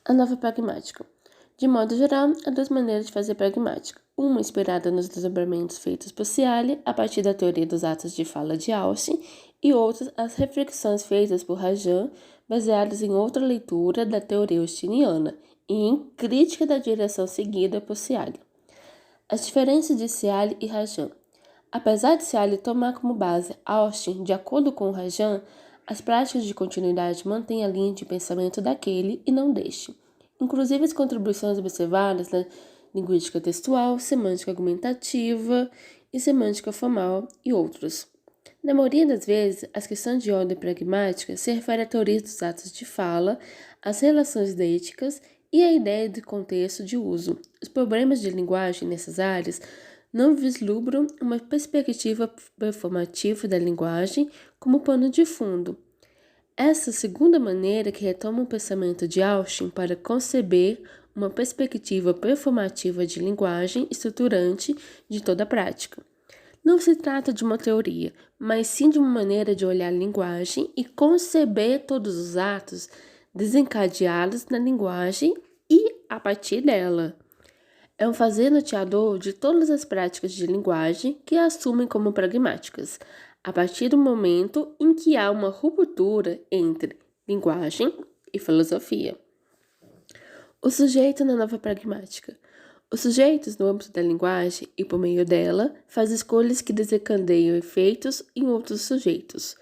A nova pragmática. De modo geral, há duas maneiras de fazer pragmática. Uma inspirada nos desdobramentos feitos por Ciali a partir da teoria dos atos de fala de Austin, e outra as reflexões feitas por Rajan, baseadas em outra leitura da teoria austiniana e em crítica da direção seguida por Ciali. As diferenças de Ciali e Rajan. Apesar de Ciali tomar como base Austin, de acordo com Rajan, as práticas de continuidade mantêm a linha de pensamento daquele e não deste. Inclusive as contribuições observadas na linguística textual, semântica argumentativa e semântica formal e outros. Na maioria das vezes, as questões de ordem pragmática se referem à teoria dos atos de fala, às relações deíticas e à ideia de contexto de uso. Os problemas de linguagem nessas áreas não vislumbram uma perspectiva performativa da linguagem como pano de fundo. Essa segunda maneira que retoma o pensamento de Austin para conceber uma perspectiva performativa de linguagem estruturante de toda a prática. Não se trata de uma teoria, mas sim de uma maneira de olhar a linguagem e conceber todos os atos desencadeados na linguagem e a partir dela. É um fazer noteador de todas as práticas de linguagem que assumem como pragmáticas, a partir do momento em que há uma ruptura entre linguagem e filosofia. O sujeito na nova pragmática. Os sujeitos, no âmbito da linguagem e por meio dela, fazem escolhas que desencadeiam efeitos em outros sujeitos.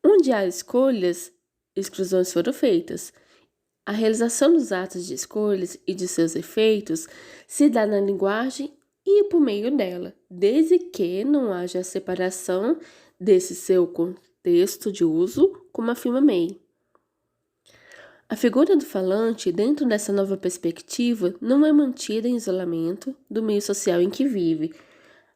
Onde há escolhas, exclusões foram feitas. A realização dos atos de escolhas e de seus efeitos se dá na linguagem e por meio dela, desde que não haja a separação desse seu contexto de uso, como afirma May. A figura do falante, dentro dessa nova perspectiva, não é mantida em isolamento do meio social em que vive.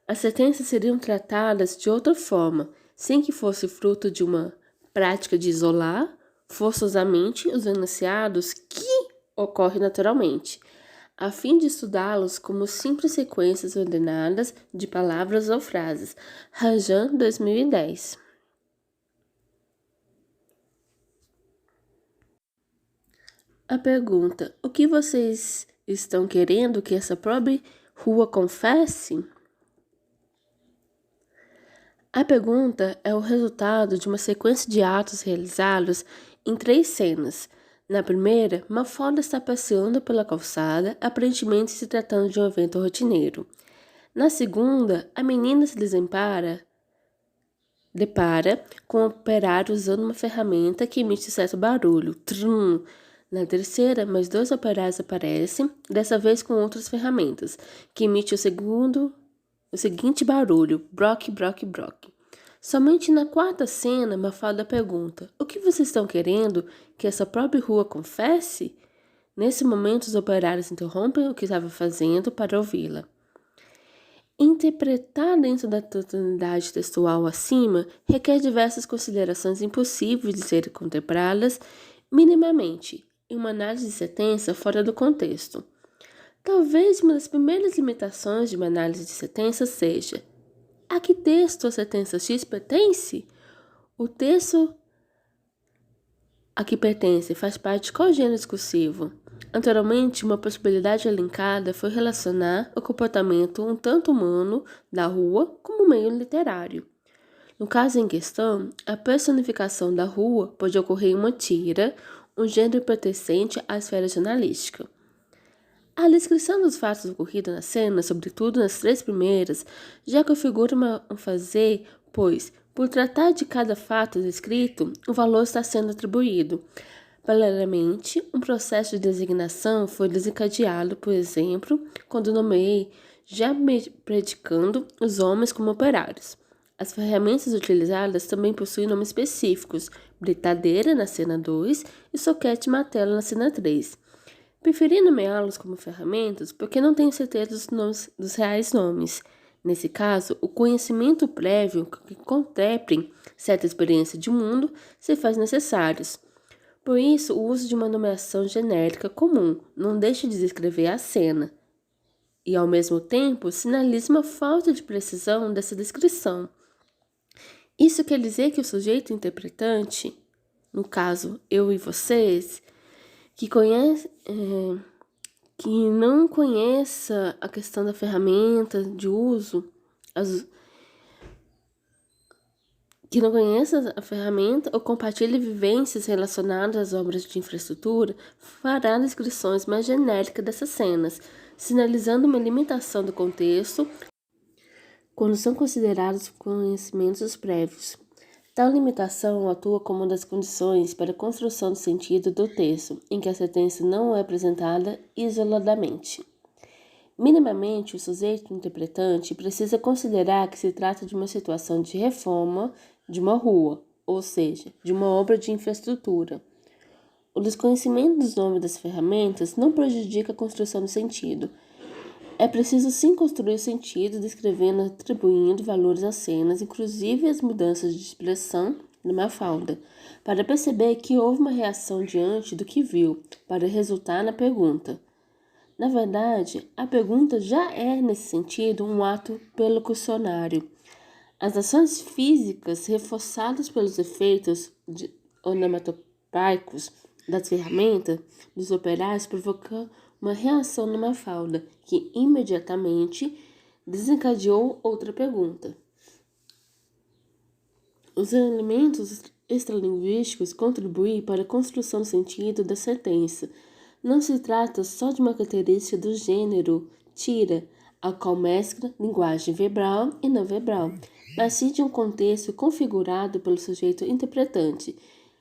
As sentenças seriam tratadas de outra forma, sem que fosse fruto de uma prática de isolar forçosamente os enunciados que ocorre naturalmente, a fim de estudá-los como simples sequências ordenadas de palavras ou frases. Rajan, 2010. A pergunta: o que vocês estão querendo que essa pobre rua confesse? A pergunta é o resultado de uma sequência de atos realizados em 3 cenas. Na primeira, Mafalda está passeando pela calçada, aparentemente se tratando de um evento rotineiro. Na segunda, a menina se depara com o operário usando uma ferramenta que emite certo barulho. Trum. Na terceira, mais 2 operários aparecem, dessa vez com outras ferramentas, que emite o seguinte barulho: broc, broc, broc. Somente na quarta cena, Mafalda pergunta: o que vocês estão querendo que essa própria rua confesse? Nesse momento, os operários interrompem o que estavam fazendo para ouvi-la. Interpretar dentro da totalidade textual acima requer diversas considerações impossíveis de serem contempladas minimamente em uma análise de sentença fora do contexto. Talvez uma das primeiras limitações de uma análise de sentença seja: a que texto a sentença X pertence? O texto a que pertence faz parte de qual gênero discursivo? Anteriormente, uma possibilidade elencada foi relacionar o comportamento um tanto humano da rua como meio literário. No caso em questão, a personificação da rua pode ocorrer em uma tira, um gênero pertencente à esfera jornalística. A descrição dos fatos ocorridos na cena, sobretudo nas 3 primeiras, já configura um fazer, pois, por tratar de cada fato descrito, o valor está sendo atribuído. Paralelamente, um processo de designação foi desencadeado, por exemplo, quando nomeei, já predicando os homens como operários. As ferramentas utilizadas também possuem nomes específicos: britadeira na cena 2 e soquete martelo na cena 3. Preferi nomeá-los como ferramentas porque não tenho certeza dos reais nomes. Nesse caso, o conhecimento prévio que contemple certa experiência de mundo se faz necessário. Por isso, o uso de uma nomeação genérica comum não deixa de descrever a cena e, ao mesmo tempo, sinaliza uma falta de precisão dessa descrição. Isso quer dizer que o sujeito interpretante, no caso eu e vocês, que não conheça a questão da ferramenta de uso, que não conheça a ferramenta ou compartilhe vivências relacionadas às obras de infraestrutura, fará descrições mais genéricas dessas cenas, sinalizando uma limitação do contexto quando são considerados conhecimentos prévios. Tal limitação atua como uma das condições para a construção do sentido do texto, em que a sentença não é apresentada isoladamente. Minimamente, o sujeito interpretante precisa considerar que se trata de uma situação de reforma de uma rua, ou seja, de uma obra de infraestrutura. O desconhecimento dos nomes das ferramentas não prejudica a construção do sentido. É preciso sim construir o sentido, descrevendo, atribuindo valores às cenas, inclusive as mudanças de expressão de Mafalda, para perceber que houve uma reação diante do que viu, para resultar na pergunta. Na verdade, a pergunta já é, nesse sentido, um ato perlocucionário. As ações físicas, reforçadas pelos efeitos onomatopeicos das ferramentas dos operários, provocam uma reação na Mafalda, que imediatamente desencadeou outra pergunta. Os elementos extralinguísticos contribuem para a construção do sentido da sentença. Não se trata só de uma característica do gênero tira, a qual mescla linguagem verbal e não verbal, mas sim de um contexto configurado pelo sujeito interpretante.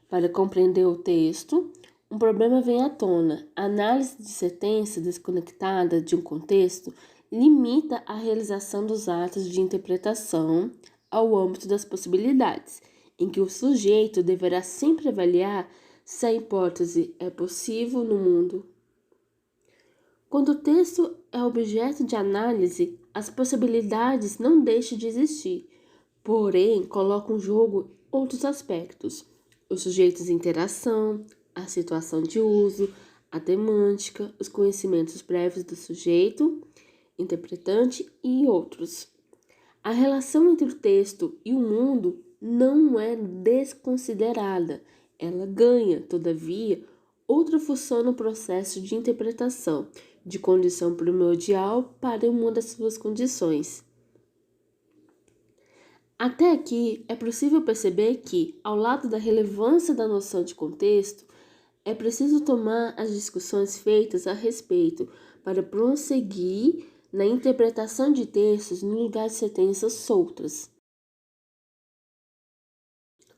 Para compreender o texto, um problema vem à tona. A análise de sentença desconectada de um contexto limita a realização dos atos de interpretação ao âmbito das possibilidades, em que o sujeito deverá sempre avaliar se a hipótese é possível no mundo. Quando o texto é objeto de análise, as possibilidades não deixam de existir, porém colocam em jogo outros aspectos: os sujeitos de interação, a situação de uso, a semântica, os conhecimentos prévios do sujeito, interpretante e outros. A relação entre o texto e o mundo não é desconsiderada. Ela ganha, todavia, outra função no processo de interpretação, de condição primordial para uma das suas condições. Até aqui, é possível perceber que, ao lado da relevância da noção de contexto, é preciso tomar as discussões feitas a respeito para prosseguir na interpretação de textos no lugar de sentenças soltas.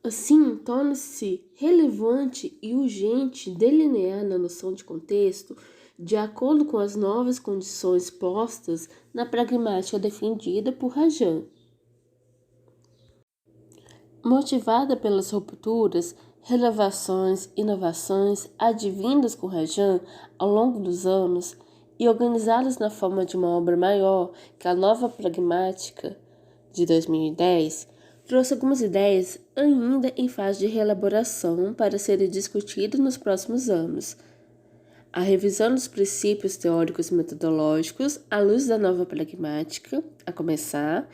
Assim, torna-se relevante e urgente delinear a noção de contexto de acordo com as novas condições postas na pragmática defendida por Rajan. Motivada pelas rupturas, renovações, inovações advindas com Rajan ao longo dos anos e organizadas na forma de uma obra maior que a Nova Pragmática de 2010, trouxe algumas ideias ainda em fase de reelaboração para serem discutidas nos próximos anos. A revisão dos princípios teóricos e metodológicos à luz da nova pragmática, a começar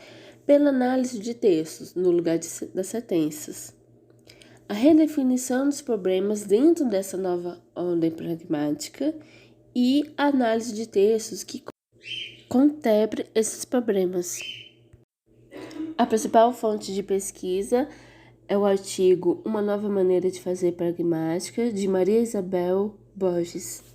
pela análise de textos no lugar das sentenças. A redefinição dos problemas dentro dessa nova ordem pragmática e a análise de textos que contemplem esses problemas. A principal fonte de pesquisa é o artigo Uma Nova Maneira de Fazer Pragmática, de Maria Isabel Borges.